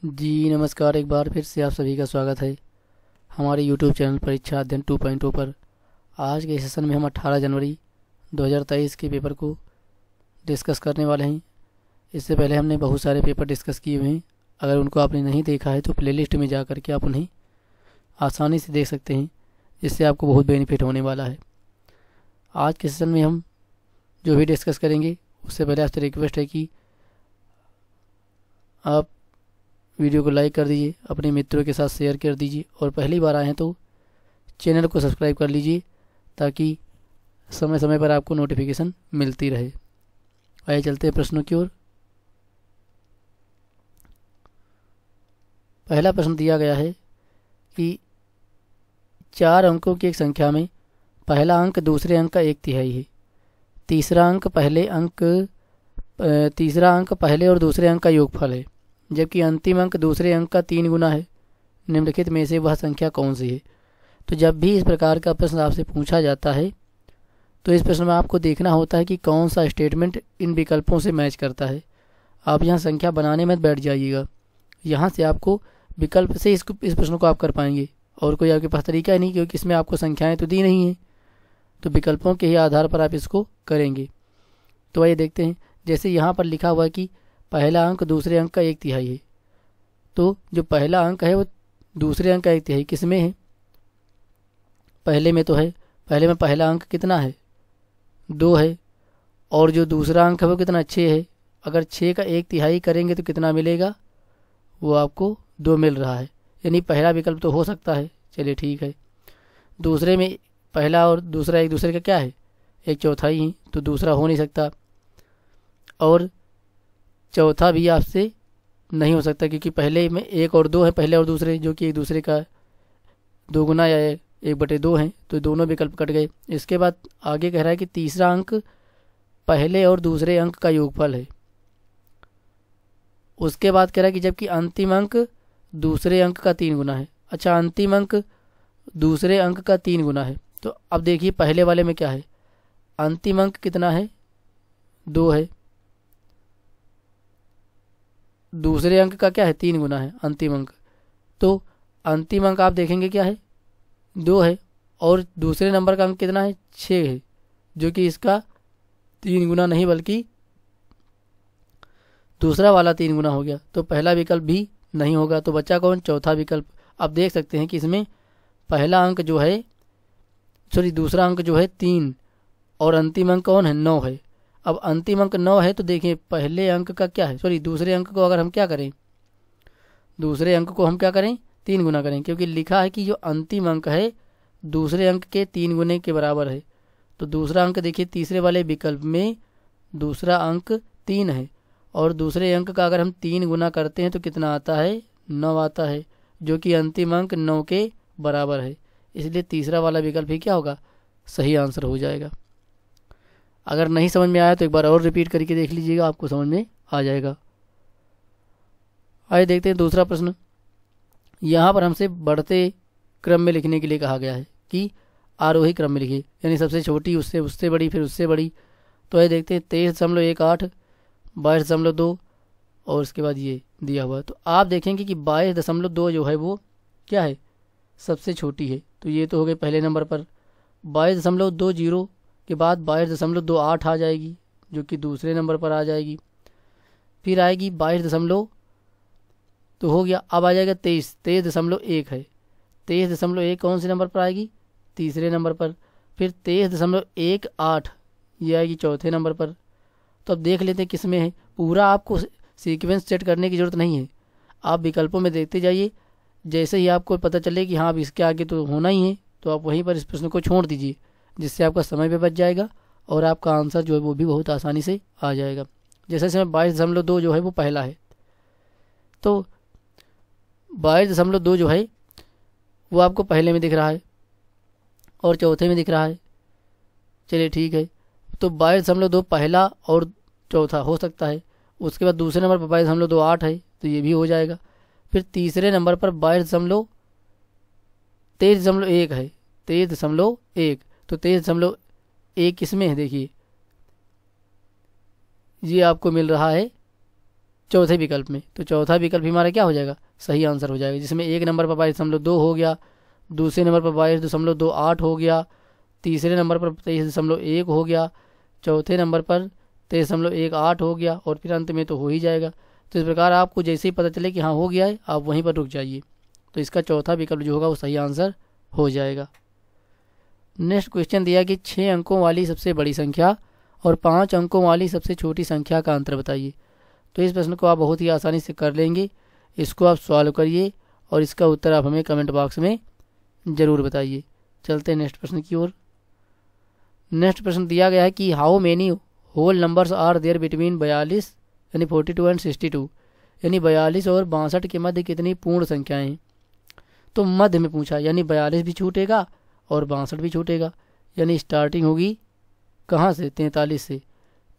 जी नमस्कार। एक बार फिर से आप सभी का स्वागत है हमारे YouTube चैनल परीक्षा अध्ययन 2.0 पर। आज के सेशन में हम 18 जनवरी 2023 के पेपर को डिस्कस करने वाले हैं। इससे पहले हमने बहुत सारे पेपर डिस्कस किए हुए हैं। अगर उनको आपने नहीं देखा है तो प्लेलिस्ट में जा कर के आप उन्हें आसानी से देख सकते हैं, जिससे आपको बहुत बेनिफिट होने वाला है। आज के सेशन में हम जो भी डिस्कस करेंगे उससे पहले आपसे रिक्वेस्ट है कि आप वीडियो को लाइक कर दीजिए, अपने मित्रों के साथ शेयर कर दीजिए और पहली बार आए हैं तो चैनल को सब्सक्राइब कर लीजिए ताकि समय समय पर आपको नोटिफिकेशन मिलती रहे। आइए चलते हैं प्रश्नों की ओर। पहला प्रश्न दिया गया है कि 4 अंकों की एक संख्या में पहला अंक दूसरे अंक का 1/3 है, तीसरा अंक पहले और दूसरे अंक का योगफल है, जबकि अंतिम अंक दूसरे अंक का 3 गुना है। निम्नलिखित में से वह संख्या कौन सी है। तो जब भी इस प्रकार का प्रश्न आपसे पूछा जाता है तो इस प्रश्न में आपको देखना होता है कि कौन सा स्टेटमेंट इन विकल्पों से मैच करता है। आप यहाँ संख्या बनाने में बैठ जाइएगा, यहाँ से आपको विकल्प से इस प्रश्न को आप कर पाएंगे और कोई आपके पास तरीका ही नहीं, क्योंकि इसमें आपको संख्याएँ तो दी नहीं हैं, तो विकल्पों के ही आधार पर आप इसको करेंगे। तो आइए देखते हैं। जैसे यहाँ पर लिखा हुआ है कि पहला अंक दूसरे अंक का 1/3 है, तो जो पहला अंक है वो दूसरे अंक का 1/3 किस में है? पहले में तो है। पहले में पहला अंक कितना है? 2 है। और जो दूसरा अंक है वो कितना? 6 है। अगर 6 का 1/3 करेंगे तो कितना मिलेगा? वो आपको 2 मिल रहा है, यानी पहला विकल्प तो हो सकता है। चलिए ठीक है। दूसरे में पहला और दूसरा एक दूसरे का क्या है? 1/4 ही, तो दूसरा हो नहीं सकता। और चौथा भी आपसे नहीं हो सकता, क्योंकि पहले में 1 और 2 है, पहले और दूसरे, जो कि एक दूसरे का 2 गुना या 1/2 हैं, तो दोनों विकल्प कट गए। इसके बाद आगे कह रहा है कि तीसरा अंक पहले और दूसरे अंक का योगफल है। उसके बाद कह रहा है कि जबकि अंतिम अंक दूसरे अंक का 3 गुना है। अच्छा, अंतिम अंक दूसरे अंक का 3 गुना है, तो अब देखिए पहले वाले में क्या है? अंतिम अंक कितना है? 2 है। दूसरे अंक का क्या है? 3 गुना है अंतिम अंक। तो अंतिम अंक आप देखेंगे क्या है? 2 है। और दूसरे नंबर का अंक कितना है? 6 है, जो कि इसका 3 गुना नहीं बल्कि दूसरा वाला 3 गुना हो गया। तो पहला विकल्प भी नहीं होगा। तो बचा कौन? चौथा विकल्प। अब देख सकते हैं कि इसमें पहला अंक जो है, दूसरा अंक जो है 3 और अंतिम अंक कौन है? 9 है। अब अंतिम अंक 9 है, तो देखिए पहले अंक का क्या है? दूसरे अंक को अगर हम क्या करें? दूसरे अंक को हम क्या करें? 3 गुना करें, क्योंकि लिखा है कि जो अंतिम अंक है दूसरे अंक के 3 गुने के बराबर है। तो दूसरा अंक देखिए तीसरे वाले विकल्प में दूसरा अंक 3 है, और दूसरे अंक का अगर हम 3 गुना करते हैं तो कितना आता है? 9 आता है, जो कि अंतिम अंक 9 के बराबर है। इसलिए तीसरा वाला विकल्प ही क्या होगा? सही आंसर हो जाएगा। अगर नहीं समझ में आया तो एक बार और रिपीट करके देख लीजिएगा, आपको समझ में आ जाएगा। आइए देखते हैं दूसरा प्रश्न। यहाँ पर हमसे बढ़ते क्रम में लिखने के लिए कहा गया है कि आरोही क्रम में लिखिए, यानी सबसे छोटी उससे बड़ी फिर उससे बड़ी। तो आइए देखते हैं 23.18, 22.2 और उसके बाद ये दिया हुआ है। तो आप देखेंगे कि 22.2 जो है वो क्या है? सबसे छोटी है। तो ये तो हो गए पहले नंबर पर। 22.20 के बाद 22.28 आ जाएगी, जो कि दूसरे नंबर पर आ जाएगी। फिर आएगी 22 तो हो गया। अब आ जाएगा 23.1 है। 23.1 कौन से नंबर पर आएगी? तीसरे नंबर पर। फिर 23.18 ये आएगी चौथे नंबर पर। तो अब देख लेते हैं किस में है। पूरा आपको सीक्वेंस सेट करने की ज़रूरत नहीं है, आप विकल्पों में देखते जाइए। जैसे ही आपको पता चले कि हाँ अब इसके आगे तो होना ही है, तो आप वहीं पर इस प्रश्न को छोड़ दीजिए, जिससे आपका समय भी बच जाएगा और आपका आंसर जो है वो भी बहुत आसानी से आ जाएगा। जैसे इसमें 22.2 जो है वो पहला है, तो 22.2 जो है वो आपको पहले में दिख रहा है और चौथे में दिख रहा है। चलिए ठीक है। तो 22.2 पहला और चौथा हो सकता है। उसके बाद दूसरे नंबर पर 22.28 है, तो ये भी हो जाएगा। फिर तीसरे नंबर पर 23.1 है, 23.1। तो 23.1 किस में है? देखिए ये आपको मिल रहा है चौथे विकल्प में। तो चौथा विकल्प हमारा क्या हो जाएगा, सही आंसर हो जाएगा, जिसमें एक नंबर पर 22.2 हो गया, दूसरे नंबर पर 22.28 हो गया, तीसरे नंबर पर 23.1 हो गया, चौथे नंबर पर 23.18 हो गया, और फिर अंत में तो हो ही जाएगा। तो इस प्रकार आपको जैसे ही पता चले कि हाँ हो गया है, आप वहीं पर रुक जाइए। तो इसका चौथा विकल्प जो होगा वो सही आंसर हो जाएगा। नेक्स्ट क्वेश्चन दिया कि 6 अंकों वाली सबसे बड़ी संख्या और 5 अंकों वाली सबसे छोटी संख्या का अंतर बताइए। तो इस प्रश्न को आप बहुत ही आसानी से कर लेंगे। इसको आप सॉल्व करिए और इसका उत्तर आप हमें कमेंट बॉक्स में ज़रूर बताइए। चलते हैं नेक्स्ट प्रश्न की ओर। नेक्स्ट प्रश्न दिया गया है कि how many whole numbers are there between 42 यानी 42 एंड 62, यानी 42 और 62 के मध्य कितनी पूर्ण संख्याएं हैं। तो मध्य में पूछा, यानी 42 भी छूटेगा और 62 भी छूटेगा, यानी स्टार्टिंग होगी कहाँ से, 43 से।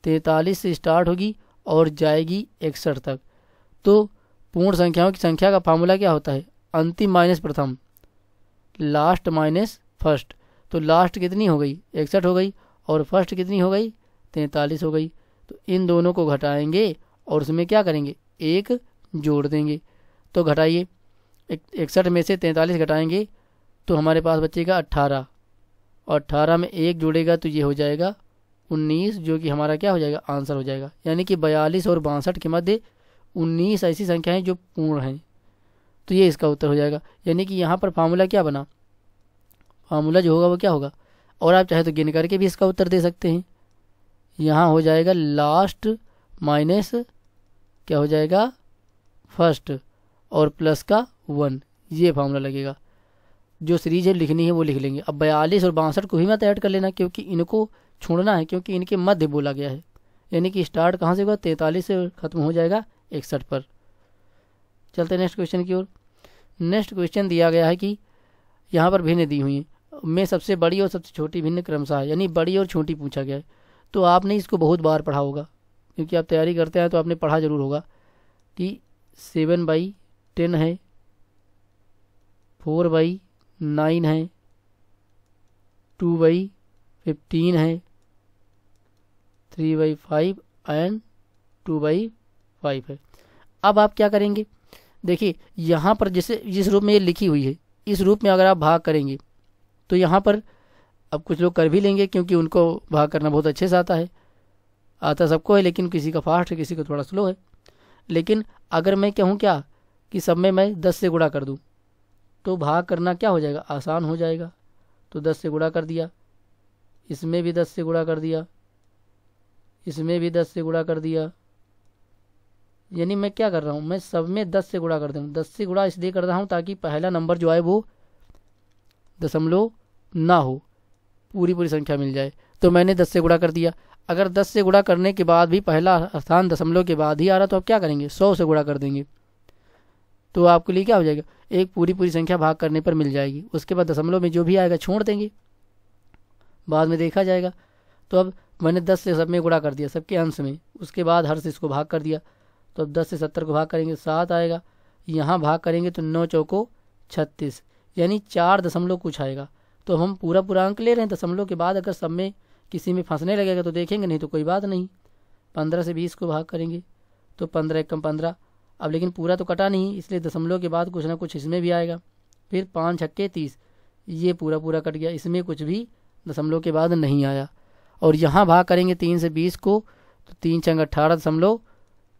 43 से स्टार्ट होगी और जाएगी 61 तक। तो पूर्ण संख्याओं की संख्या का फार्मूला क्या होता है, अंतिम माइनस प्रथम, लास्ट माइनस फर्स्ट। तो लास्ट कितनी हो गई, 61 हो गई, और फर्स्ट कितनी हो गई, 43 हो गई। तो इन दोनों को घटाएंगे और उसमें क्या करेंगे, एक जोड़ देंगे। तो घटाइए, 61 में से 43 घटाएंगे तो हमारे पास बचेगा 18, और 18 में एक जोड़ेगा तो ये हो जाएगा 19, जो कि हमारा क्या हो जाएगा, आंसर हो जाएगा। यानी कि 42 और 62 के मध्य 19 ऐसी संख्याएं जो पूर्ण हैं। तो ये इसका उत्तर हो जाएगा। यानी कि यहाँ पर फार्मूला क्या बना, फार्मूला जो होगा वो क्या होगा, और आप चाहे तो गिन करके भी इसका उत्तर दे सकते हैं। यहाँ हो जाएगा लास्ट माइनस क्या हो जाएगा, फर्स्ट, और प्लस का 1, ये फार्मूला लगेगा। जो सीरीज है लिखनी है वो लिख लेंगे। अब 42 और 62 को ही मत ऐड कर लेना, क्योंकि इनको छोड़ना है, क्योंकि इनके मध्य बोला गया है। यानी कि स्टार्ट कहाँ से होगा, 43 से खत्म हो जाएगा 61 पर। चलते हैं नेक्स्ट क्वेश्चन की ओर। नेक्स्ट क्वेश्चन दिया गया है कि यहाँ पर भिन्न दी हुई है, में सबसे बड़ी और सबसे छोटी भिन्न क्रमशः है, यानी बड़ी और छोटी पूछा गया है। तो आपने इसको बहुत बार पढ़ा होगा, क्योंकि आप तैयारी करते हैं तो आपने पढ़ा जरूर होगा कि 7/10 है, 4/9 है, 2/15 है, 3/5 एंड 2/5 है। अब आप क्या करेंगे, देखिए यहाँ पर जैसे जिस रूप में ये लिखी हुई है, इस रूप में अगर आप भाग करेंगे तो यहाँ पर अब कुछ लोग कर भी लेंगे, क्योंकि उनको भाग करना बहुत अच्छे से आता है, आता सबको है, लेकिन किसी का फास्ट है, किसी का थोड़ा स्लो है। लेकिन अगर मैं कहूँ क्या कि सब में मैं 10 से गुणा कर दूँ तो भाग करना क्या हो जाएगा, आसान हो जाएगा। तो 10 से गुणा कर दिया, इसमें भी 10 से गुणा कर दिया, इसमें भी 10 से गुणा कर दिया। यानी मैं क्या कर रहा हूँ, मैं सब में 10 से गुणा कर दूँ। 10 से गुणा इसलिए कर रहा हूँ ताकि पहला नंबर जो है वो दशमलव ना हो, पूरी संख्या मिल जाए। तो मैंने 10 से गुणा कर दिया। अगर 10 से गुणा करने के बाद भी पहला स्थान दशमलव के बाद ही आ रहा तो आप क्या करेंगे, 100 से गुणा कर देंगे। तो आपके लिए क्या हो जाएगा, एक पूरी संख्या भाग करने पर मिल जाएगी। उसके बाद दशमलव में जो भी आएगा छोड़ देंगे, बाद में देखा जाएगा। तो अब मैंने 10 से सब में गुणा कर दिया, सबके अंश में, उसके बाद हर से इसको भाग कर दिया। तो अब 10 से 70 को भाग करेंगे 7 आएगा, यहाँ भाग करेंगे तो 9 चौको 36, यानी 4 दशमलव कुछ आएगा। तो हम पूरा अंक ले रहे हैं, दशमलव के बाद अगर सब में किसी में फंसने लगेगा तो देखेंगे, नहीं तो कोई बात नहीं। 15 से 20 को भाग करेंगे तो 15 एकम 15। अब लेकिन पूरा तो कटा नहीं, इसलिए दशमलव के बाद कुछ ना कुछ इसमें भी आएगा। फिर 5 छक्के 30, ये पूरा कट गया, इसमें कुछ भी दशमलव के बाद नहीं आया। और यहाँ भाग करेंगे 3 से 20 को तो 3 छंग 18 दशमलव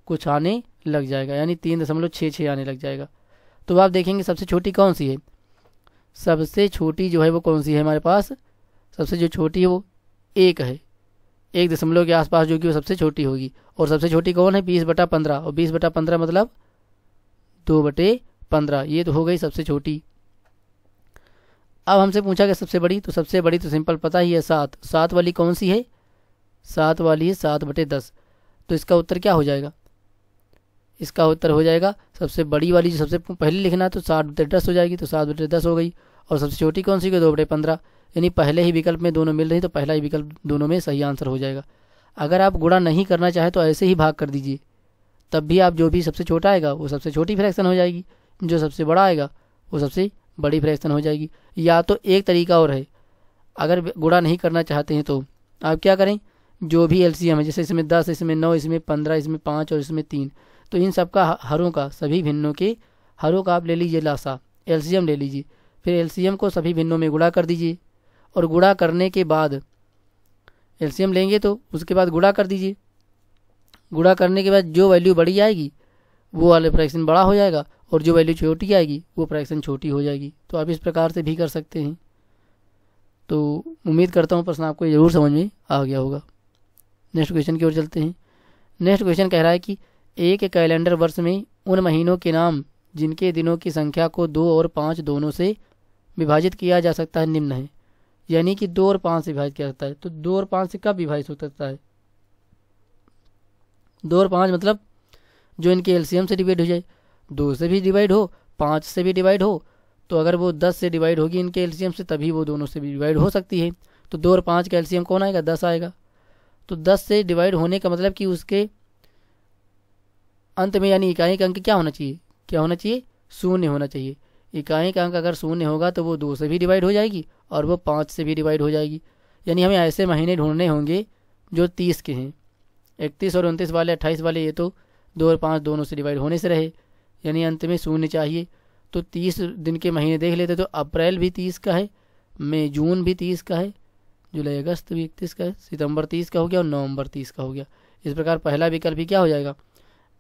कुछ आने लग जाएगा, यानी 3.66 आने लग जाएगा। तो आप देखेंगे सबसे छोटी कौन सी है, सबसे छोटी जो है वो कौन सी है हमारे पास, सबसे जो छोटी है वो 1 है, 1 दशमलव के आसपास जो कि वो सबसे छोटी होगी। और सबसे छोटी कौन है, 20/15, और 20/15 मतलब 2/15, ये तो हो गई सबसे छोटी। अब हमसे पूछा गया सबसे बड़ी, तो सबसे बड़ी तो सिंपल पता ही है 7। 7 वाली कौन सी है, 7 वाली है 7/10। तो इसका उत्तर क्या हो जाएगा, इसका उत्तर हो जाएगा सबसे बड़ी वाली जो सबसे पहले लिखना है तो 7/10 हो जाएगी, तो 7/10 हो गई। और सबसे छोटी कौन सी, 2/15, यानी पहले ही विकल्प में दोनों मिल रही तो पहला ही विकल्प दोनों में सही आंसर हो जाएगा। अगर आप गुणा नहीं करना चाहे तो ऐसे ही भाग कर दीजिए, तब भी आप जो भी सबसे छोटा आएगा वो सबसे छोटी फ्रैक्शन हो जाएगी, जो सबसे बड़ा आएगा वो सबसे बड़ी फ्रैक्शन हो जाएगी। या तो एक तरीका और है, अगर गुणा नहीं करना चाहते हैं तो आप क्या करें, जो भी एलसीएम है, जैसे इसमें 10, इसमें 9, इसमें 15, इसमें 5 और इसमें 3, तो इन सब का हरों का, सभी भिन्नों के हरों का आप ले लीजिए लासा, एलसीएम ले लीजिए। फिर एलसीएम को सभी भिन्नों में गुणा कर दीजिए, और गुणा करने के बाद एलसीएम लेंगे तो उसके बाद गुणा कर दीजिए। गुणा करने के बाद जो वैल्यू बड़ी आएगी वो वाले फ्रैक्शन बड़ा हो जाएगा, और जो वैल्यू छोटी आएगी वो फ्रैक्शन छोटी हो जाएगी। तो आप इस प्रकार से भी कर सकते हैं। तो उम्मीद करता हूँ प्रश्न आपको ज़रूर समझ में आ गया होगा। नेक्स्ट क्वेश्चन की ओर चलते हैं। नेक्स्ट क्वेश्चन कह रहा है कि एक कैलेंडर वर्ष में उन महीनों के नाम जिनके दिनों की संख्या को 2 और 5 दोनों से विभाजित किया जा सकता है निम्न है। यानी कि 2 और 5 से विभाजित किया जाता है। तो 2 और 5 से कब विभाजित हो सकता है? 2 और 5 मतलब जो इनके एलसीएम से डिवाइड हो जाए, 2 से भी डिवाइड हो, 5 से भी डिवाइड हो। तो अगर वो 10 से डिवाइड होगी इनके एलसीएम से, तभी वो दोनों से भी डिवाइड हो सकती है। तो 2 और 5 का एलसीएम कौन आएगा? 10 आएगा। तो 10 से डिवाइड होने का मतलब कि उसके अंत में यानी इकाई का अंक क्या होना चाहिए? क्या होना चाहिए? 0 होना चाहिए। इकाई का अंक अगर 0 होगा तो वो 2 से भी डिवाइड हो जाएगी और वो 5 से भी डिवाइड हो जाएगी। यानी हमें ऐसे महीने ढूंढने होंगे जो 30 के हैं। 31 और 29 वाले, 28 वाले, ये तो 2 और 5 दोनों से डिवाइड होने से रहे, यानी अंत में 0 चाहिए। तो 30 दिन के महीने देख लेते। तो अप्रैल भी 30 का है, मई जून भी 30 का है, जुलाई अगस्त भी 31 का है, सितंबर 30 का हो गया और नवंबर 30 का हो गया। इस प्रकार पहला विकल्प भी क्या हो जाएगा?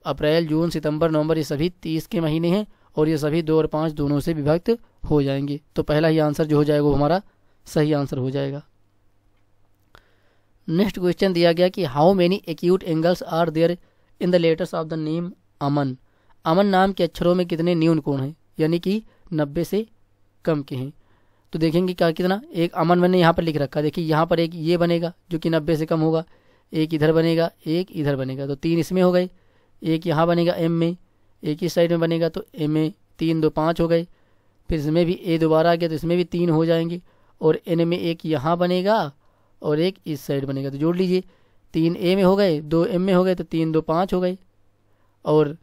अप्रैल, जून, सितंबर, नवंबर, ये सभी 30 के महीने हैं और ये सभी 2 और 5 दोनों से विभक्त हो जाएंगे। तो पहला ही आंसर जो हो जाएगा वो हमारा सही आंसर हो जाएगा। नेक्स्ट क्वेश्चन दिया गया कि how many acute angles are there in the letters of the name Aman. Aman नाम के अक्षरों में कितने न्यून कोण हैं? यानी कि 90 से कम के हैं। तो देखेंगे क्या कितना। एक अमन मैंने यहाँ पर लिख रखा है, देखिए यहाँ पर एक ये बनेगा जो कि 90 से कम होगा, एक इधर बनेगा, एक इधर बनेगा, तो 3 इसमें हो गए। एक यहाँ बनेगा एम में, एक इस साइड में बनेगा, तो एम में 3 2 5 हो गए। फिर इसमें भी ए दोबारा आ गया तो इसमें भी 3 हो जाएंगे, और एन में एक यहाँ बनेगा और एक इस साइड बनेगा। तो जोड़ लीजिए, 3 ए में हो गए, 2 एम में हो गए, तो 3 2 5 हो गए। और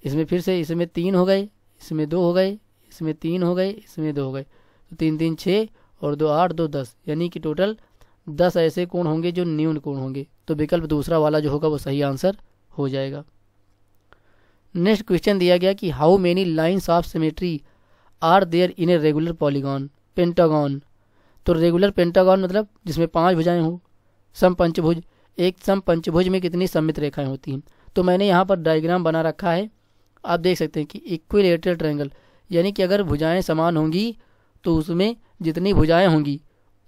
इसमें फिर से इसमें 3 हो गए, इसमें 2 हो गए, इसमें 3 हो गए, इसमें 2 हो गए, तो 3 3 6 और 2 8 2 10, यानी कि टोटल 10 ऐसे कोण होंगे जो न्यून कोण होंगे। तो विकल्प दूसरा वाला जो होगा वो सही आंसर हो जाएगा। नेक्स्ट क्वेश्चन दिया गया कि how many lines of symmetry are there in a regular polygon pentagon. तो रेगुलर पेंटागॉन मतलब जिसमें 5 भुजाएं हो। समपंचभुज, एक समपंचभुज में कितनी सममित रेखाएं होती हैं? तो मैंने यहाँ पर डायग्राम बना रखा है, आप देख सकते हैं कि इक्विलेटरल ट्रायंगल, यानी कि अगर भुजाएं समान होंगी तो उसमें जितनी भुजाएं होंगी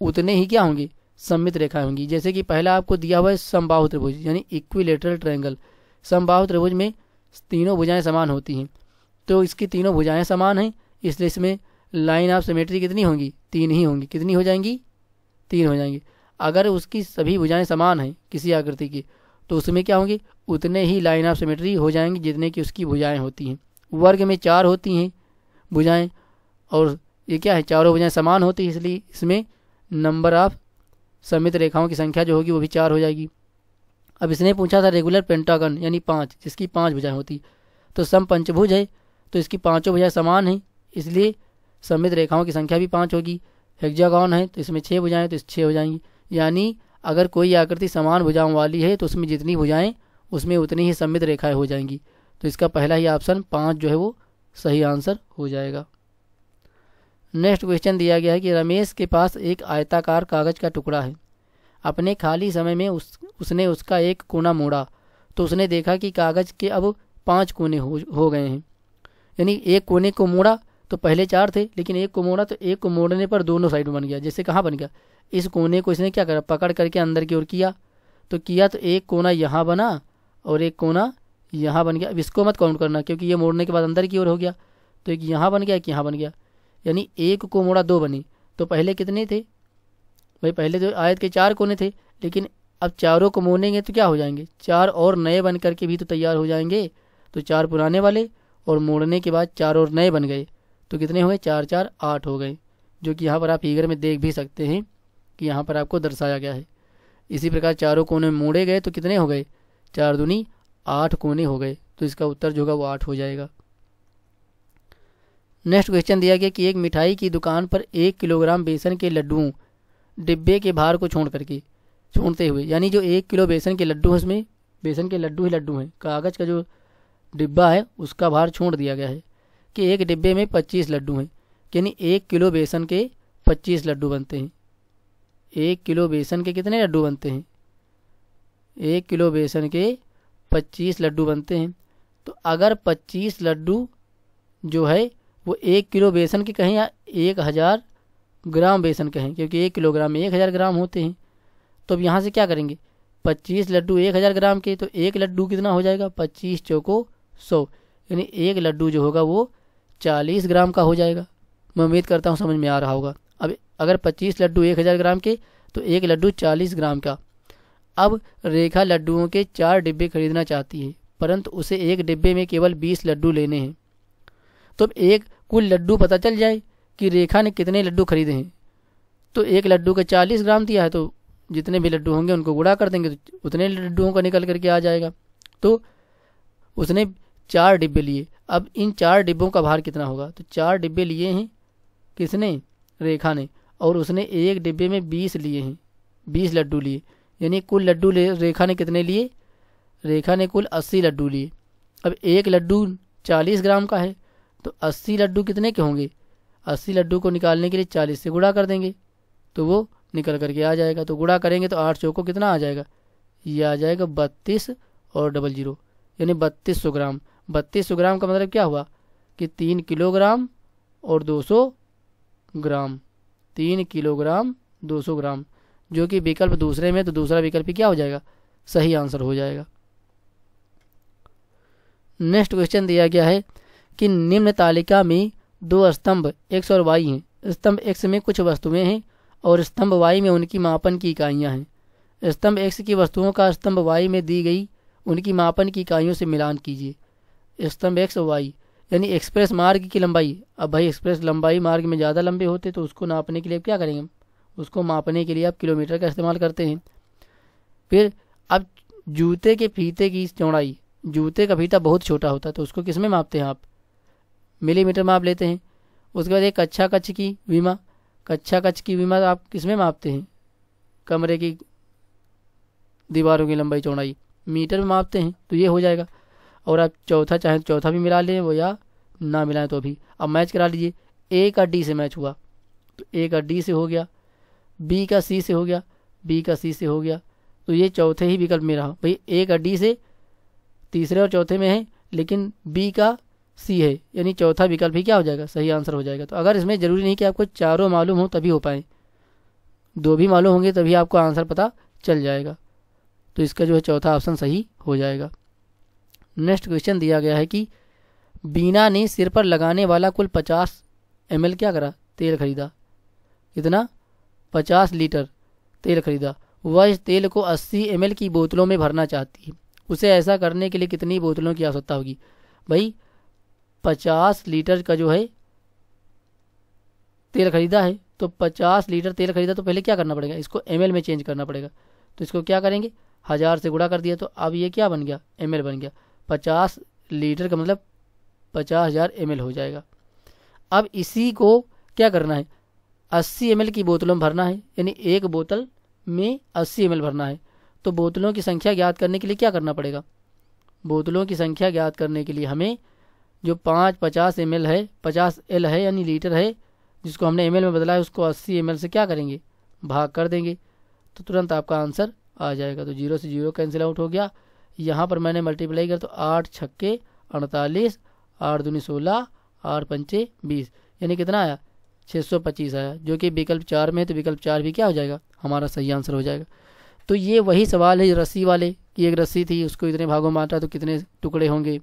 उतने ही क्या होंगे? सममित रेखाएं होंगी। जैसे कि पहला आपको दिया हुआ है समबाहु त्रिभुज यानी इक्विलेटरल ट्रायंगल। समबाहु त्रिभुज में तीनों भुजाएं समान होती हैं, तो इसकी तीनों भुजाएं समान हैं, इसलिए इसमें लाइन ऑफ सिमेट्री कितनी होंगी? 3 ही होंगी। कितनी हो जाएंगी? 3 हो जाएंगी। अगर उसकी सभी भुजाएं समान हैं किसी आकृति की, तो उसमें क्या होंगी? उतने ही लाइन ऑफ सिमेट्री हो जाएंगी जितने की उसकी भुजाएं होती हैं। वर्ग में 4 होती हैं भुजाएं, और ये क्या है? चारों भुजाएं समान होती है, इसलिए इसमें नंबर ऑफ सममित रेखाओं की संख्या जो होगी वो भी 4 हो जाएगी। अब इसने पूछा था रेगुलर पेंटागन यानी 5, जिसकी 5 भुजाएं होती, तो समपंचभुज है तो इसकी पांचों भुजाएं समान हैं, इसलिए सममित रेखाओं की संख्या भी 5 होगी। हेक्सागॉन है तो इसमें 6 भुजाएं, तो 6 हो जाएंगी। यानी अगर कोई आकृति समान भुजाओं वाली है तो उसमें जितनी भुजाएं उसमें उतनी ही सममित रेखाएं हो जाएंगी। तो इसका पहला ही ऑप्शन 5 जो है वो सही आंसर हो जाएगा। नेक्स्ट क्वेश्चन दिया गया है कि रमेश के पास एक आयताकार कागज का टुकड़ा है। अपने खाली समय में उसने उसका एक कोना मोड़ा, तो उसने देखा कि कागज के अब 5 कोने हो गए हैं। यानी एक कोने को मोड़ा तो पहले 4 थे, लेकिन एक को मोड़ा तो एक को मोड़ने पर दोनों साइड में बन गया। जैसे कहाँ बन गया? इस कोने को इसने क्या करा? पकड़ करके अंदर की ओर किया, तो एक कोना यहाँ बना और एक कोना यहाँ बन गया। अब इसको मत काउंट करना क्योंकि ये मोड़ने के बाद अंदर की ओर हो गया, तो एक यहाँ बन गया, एक यहाँ बन गया। यानी एक को मोड़ा 2 बने। तो पहले कितने थे भाई? पहले तो आयत के 4 कोने थे, लेकिन अब चारों को मोड़ेंगे तो क्या हो जाएंगे? 4 और नए बन करके भी तो तैयार हो जाएंगे। तो 4 पुराने वाले और मोड़ने के बाद 4 और नए बन गए, तो कितने हुए? 4 4 8 हो गए, जो कि यहाँ पर आप फिगर में देख भी सकते हैं कि यहाँ पर आपको दर्शाया गया है। इसी प्रकार चारों कोने मोड़े गए तो कितने हो गए? 4 दूनी 8 कोने हो गए। तो इसका उत्तर जो होगा वो 8 हो जाएगा। नेक्स्ट क्वेश्चन दिया गया कि एक मिठाई की दुकान पर 1 किलोग्राम बेसन के लड्डुओं डिब्बे के भार को छोड़ते हुए, यानी जो 1 किलो बेसन के लड्डू है उसमें बेसन के लड्डू ही लड्डू हैं, कागज का जो डिब्बा है उसका भार छोड़ दिया गया है कि एक डिब्बे में 25 लड्डू हैं, यानी 1 किलो बेसन के 25 लड्डू बनते हैं। 1 किलो बेसन के कितने लड्डू बनते हैं? 1 किलो बेसन के 25 लड्डू बनते हैं। तो अगर 25 लड्डू जो है वो 1 किलो बेसन के कहें या 1000 ग्राम बेसन कहें, क्योंकि 1 किलोग्राम में 1000 ग्राम होते हैं। तो अब यहाँ से क्या करेंगे, 25 लड्डू 1000 ग्राम के, तो एक लड्डू कितना हो जाएगा, 25 चौको 100, यानी एक लड्डू जो होगा वो 40 ग्राम का हो जाएगा। मैं उम्मीद करता हूँ समझ में आ रहा होगा। अब अगर 25 लड्डू 1000 ग्राम के तो एक लड्डू 40 ग्राम का। अब रेखा लड्डुओं के 4 डिब्बे खरीदना चाहती है, परंतु उसे एक डिब्बे में केवल 20 लड्डू लेने हैं। तो अब एक कुल लड्डू पता चल जाए कि रेखा ने कितने लड्डू खरीदे हैं। तो एक लड्डू का 40 ग्राम दिया है, तो जितने भी लड्डू होंगे उनको गुणा कर देंगे तो उतने लड्डुओं का निकल करके आ जाएगा। तो उसने 4 डिब्बे लिए। अब इन 4 डिब्बों का भार कितना होगा, तो 4 डिब्बे लिए हैं किसने, रेखा ने, और उसने एक डिब्बे में 20 लिए हैं, 20 लड्डू लिए, यानी कुल लड्डू रेखा ने कितने लिए, रेखा ने कुल 80 लड्डू लिए। अब एक लड्डू 40 ग्राम का है, तो 80 लड्डू कितने के होंगे, 80 लड्डू को निकालने के लिए 40 से गुणा कर देंगे तो वो निकल करके आ जाएगा। तो गुणा करेंगे तो 8 चौको कितना आ जाएगा, ये आ जाएगा 32 और 00, यानी 3200 ग्राम। 3200 ग्राम का मतलब क्या हुआ कि 3 किलोग्राम और 200 ग्राम, 3 किलोग्राम 200 ग्राम, जो कि विकल्प दूसरे में, तो दूसरा विकल्प क्या हो जाएगा, सही आंसर हो जाएगा। नेक्स्ट क्वेश्चन दिया गया है कि निम्न तालिका में 2 स्तंभ x और y हैं। स्तंभ x में कुछ वस्तुएं हैं और स्तंभ y में उनकी मापन की इकाइयां हैं। स्तंभ x की वस्तुओं का स्तंभ y में दी गई उनकी मापन की इकाइयों से मिलान कीजिए। स्तंभ x और y यानी एक्सप्रेस मार्ग की लंबाई। अब भाई एक्सप्रेस लंबाई मार्ग में ज़्यादा लंबे होते तो उसको नापने के लिए क्या करेंगे, उसको मापने के लिए आप किलोमीटर का इस्तेमाल करते हैं। फिर अब जूते के फीते की चौड़ाई, जूते का फीता बहुत छोटा होता है तो उसको किस में मापते हैं आप, मिलीमीटर माप लेते हैं। उसके बाद एक कच्छा कच्छ की विमा, कच्छा कच्छ की विमा आप किस में मापते हैं, कमरे की दीवारों की लंबाई चौड़ाई मीटर में मापते हैं, तो ये हो जाएगा। और आप चौथा चाहें तो चौथा भी मिला लें वो, या ना मिलाएं तो भी। अब मैच करा लीजिए, ए का डी से मैच हुआ तो ए का डी से हो गया, बी का सी से हो गया, बी का सी से हो गया, तो ये चौथे ही विकल्प में रहा। भाई ए का डी से तीसरे और चौथे में है, लेकिन बी का सी है, यानी चौथा विकल्प ही क्या हो जाएगा, सही आंसर हो जाएगा। तो अगर इसमें ज़रूरी नहीं कि आपको चारों मालूम हो तभी हो पाए, 2 भी मालूम होंगे तभी आपको आंसर पता चल जाएगा। तो इसका जो है चौथा ऑप्शन सही हो जाएगा। नेक्स्ट क्वेश्चन दिया गया है कि बीना ने सिर पर लगाने वाला कुल 50 ml क्या करा, तेल खरीदा। कितना, 50 लीटर तेल खरीदा। वह इस तेल को 80 ml की बोतलों में भरना चाहती है। उसे ऐसा करने के लिए कितनी बोतलों की आवश्यकता होगी। भाई 50 लीटर का जो है तेल खरीदा है, तो 50 लीटर तेल खरीदा तो पहले क्या करना पड़ेगा, इसको ml में चेंज करना पड़ेगा। तो इसको क्या करेंगे, 1000 से गुणा कर दिया, तो अब ये क्या बन गया, ml बन गया। 50 लीटर का मतलब 50,000 ml हो जाएगा। अब इसी को क्या करना है, 80 ml की बोतलों में भरना है, यानी एक बोतल में 80 ml भरना है। तो बोतलों की संख्या ज्ञात करने के लिए क्या करना पड़ेगा, बोतलों की संख्या ज्ञात करने के लिए हमें जो 50 ml है, 50 L है यानी लीटर है, जिसको हमने ml में बदला है, उसको 80 ml से क्या करेंगे, भाग कर देंगे, तो तुरंत आपका आंसर आ जाएगा। तो 0 से 0 कैंसिल आउट हो गया। यहाँ पर मैंने मल्टीप्लाई किया तो 8 छक्के 48, 8 दूनी 16, 8 पंचे 20, यानी कितना आया, 625 आया, जो कि विकल्प 4 में है, तो विकल्प 4 भी क्या हो जाएगा, हमारा सही आंसर हो जाएगा। तो ये वही सवाल है रस्सी वाले कि एक रस्सी थी उसको इतने भागों में बांटा तो कितने टुकड़े होंगे,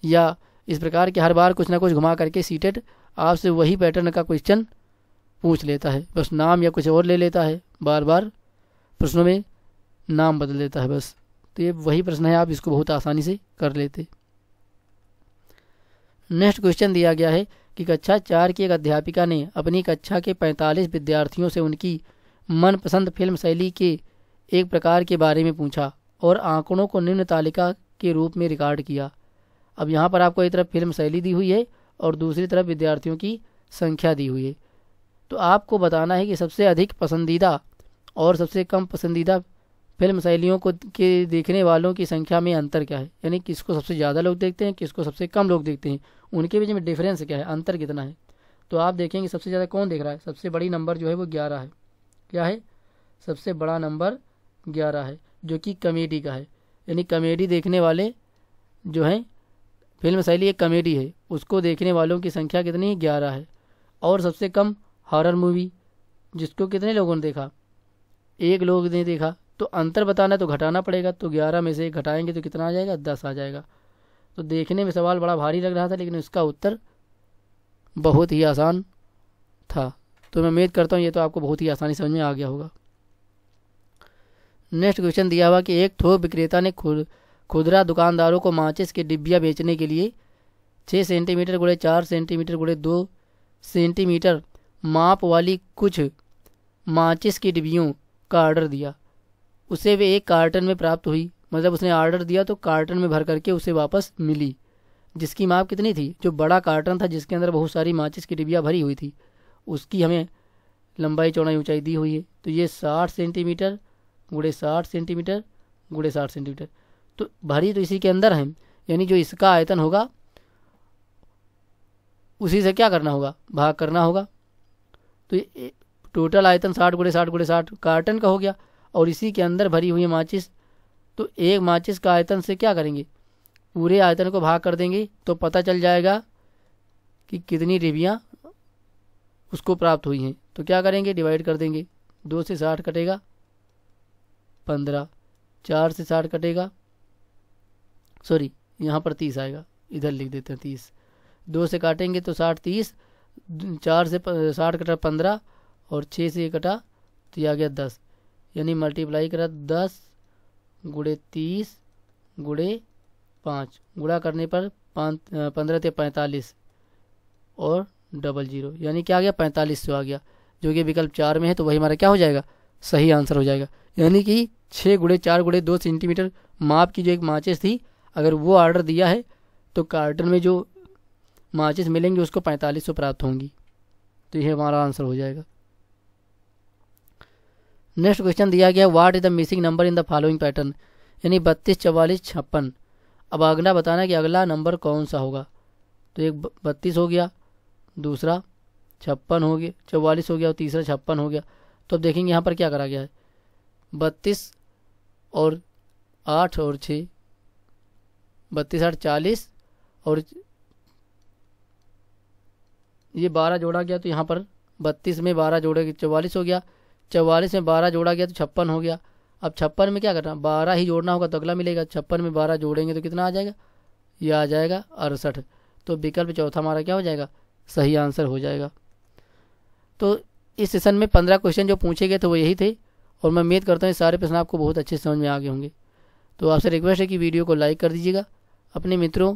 या इस प्रकार के हर बार कुछ ना कुछ घुमा करके सीटेट आपसे वही पैटर्न का क्वेश्चन पूछ लेता है, बस नाम या कुछ और ले लेता है, बार बार प्रश्नों में नाम बदल देता है बस। तो ये वही प्रश्न है, आप इसको बहुत आसानी से कर लेते। नेक्स्ट क्वेश्चन दिया गया है कि कक्षा 4 की एक अध्यापिका ने अपनी कक्षा के 45 विद्यार्थियों से उनकी मनपसंद फिल्म शैली के एक प्रकार के बारे में पूछा और आंकड़ों को निम्न तालिका के रूप में रिकॉर्ड किया। अब यहाँ पर आपको एक तरफ फिल्म शैली दी हुई है और दूसरी तरफ विद्यार्थियों की संख्या दी हुई है। तो आपको बताना है कि सबसे अधिक पसंदीदा और सबसे कम पसंदीदा फिल्म शैलियों को के देखने वालों की संख्या में अंतर क्या है, यानी किसको सबसे ज़्यादा लोग देखते हैं, किसको सबसे कम लोग देखते हैं, उनके बीच में डिफरेंस क्या है, अंतर कितना है। तो आप देखेंगे सबसे ज़्यादा कौन देख रहा है, सबसे बड़ी नंबर जो है वो 11 है। क्या है, सबसे बड़ा नंबर 11 है, जो कि कॉमेडी का है। यानी कॉमेडी देखने वाले जो हैं, फिल्म शैली एक कॉमेडी है, उसको देखने वालों की संख्या कितनी है, 11 है। और सबसे कम हॉरर मूवी, जिसको कितने लोगों ने देखा, 1 लोग ने देखा। तो अंतर बताना है तो घटाना पड़ेगा, तो 11 में से 1 घटाएंगे तो कितना आ जाएगा, 10 आ जाएगा। तो देखने में सवाल बड़ा भारी लग रहा था, लेकिन इसका उत्तर बहुत ही आसान था। तो मैं उम्मीद करता हूँ ये तो आपको बहुत ही आसानी समझ में आ गया होगा। नेक्स्ट क्वेश्चन दिया हुआ कि एक थोक विक्रेता ने खुदरा दुकानदारों को माचिस के डिब्बियाँ बेचने के लिए 6 सेंटीमीटर गुणे 4 सेंटीमीटर गुणे 2 सेंटीमीटर माप वाली कुछ माचिस की डिब्बियों का ऑर्डर दिया। उसे वे 1 कार्टन में प्राप्त हुई, मतलब उसने ऑर्डर दिया तो कार्टन में भर करके उसे वापस मिली, जिसकी माप कितनी थी, जो बड़ा कार्टन था जिसके अंदर बहुत सारी माचिस की डिब्बियाँ भरी हुई थी, उसकी हमें लंबाई चौड़ाई ऊंचाई दी हुई है। तो ये 60 सेंटीमीटर गुणे 60 सेंटीमीटर गुणे 60 सेंटीमीटर, तो भरी तो इसी के अंदर है, यानी जो इसका आयतन होगा उसी से क्या करना होगा, भाग करना होगा। तो टोटल आयतन 60 गुणे 60 गुणे 60 कार्टन का हो गया, और इसी के अंदर भरी हुई माचिस, तो एक माचिस का आयतन से क्या करेंगे, पूरे आयतन को भाग कर देंगे तो पता चल जाएगा कि कितनी डिब्बियाँ उसको प्राप्त हुई हैं। तो क्या करेंगे, डिवाइड कर देंगे, 2 से 60 कटेगा 15, 4 से 60 कटेगा, सॉरी यहाँ पर 30 आएगा, इधर लिख देते हैं 30, 2 से काटेंगे तो 60 30, 4 से 60 कटा 15, और 6 से कटा तो ये आ गया 10, यानी मल्टीप्लाई करा 10 गुणे 30 गुणे 5, गुणा करने पर 15 से 45 और 00, यानी क्या आ गया 4500 आ गया, जो कि विकल्प 4 में है। तो वही हमारा क्या हो जाएगा, सही आंसर हो जाएगा। यानी कि 6 गुणे 4 गुणे 2 सेंटीमीटर माप की जो एक माचिस थी, अगर वो ऑर्डर दिया है तो कार्टन में जो माचिस मिलेंगे उसको 4500 प्राप्त होंगी। तो यह हमारा आंसर हो जाएगा। नेक्स्ट क्वेश्चन दिया गया, what is the missing number in the following pattern, यानी 32 44 56। अब अगला बताना कि अगला नंबर कौन सा होगा। तो एक 32 हो गया, दूसरा 56 हो गया, 44 हो गया, और तीसरा 56 हो गया। तो अब देखेंगे यहाँ पर क्या करा गया है, 32 और 8 और 6, 32 8 40, और ये 12 जोड़ा गया, तो यहाँ पर 32 में 12 जोड़े 44 हो गया, 44 में 12 जोड़ा गया तो 56 हो गया। अब 56 में क्या करना, 12 ही जोड़ना होगा तो अगला मिलेगा, 56 में 12 जोड़ेंगे तो कितना आ जाएगा, ये आ जाएगा 68। तो विकल्प चौथा हमारा क्या हो जाएगा, सही आंसर हो जाएगा। तो इस सेशन में 15 क्वेश्चन जो पूछे गए थे वो यही थे, और मैं उम्मीद करता हूँ सारे प्रश्न आपको बहुत अच्छे समझ में आ गए होंगे। तो आपसे रिक्वेस्ट है कि वीडियो को लाइक कर दीजिएगा, अपने मित्रों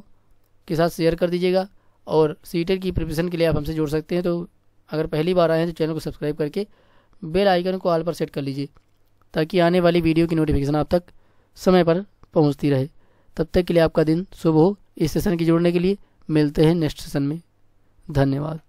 के साथ शेयर कर दीजिएगा, और सीटेट की प्रिपरेशन के लिए आप हमसे जुड़ सकते हैं। तो अगर पहली बार आए हैं तो चैनल को सब्सक्राइब करके बेल आइकन को ऑल पर सेट कर लीजिए, ताकि आने वाली वीडियो की नोटिफिकेशन आप तक समय पर पहुंचती रहे। तब तक के लिए आपका दिन शुभ हो। इस सेशन की जुड़ने के लिए मिलते हैं नेक्स्ट सेशन में। धन्यवाद।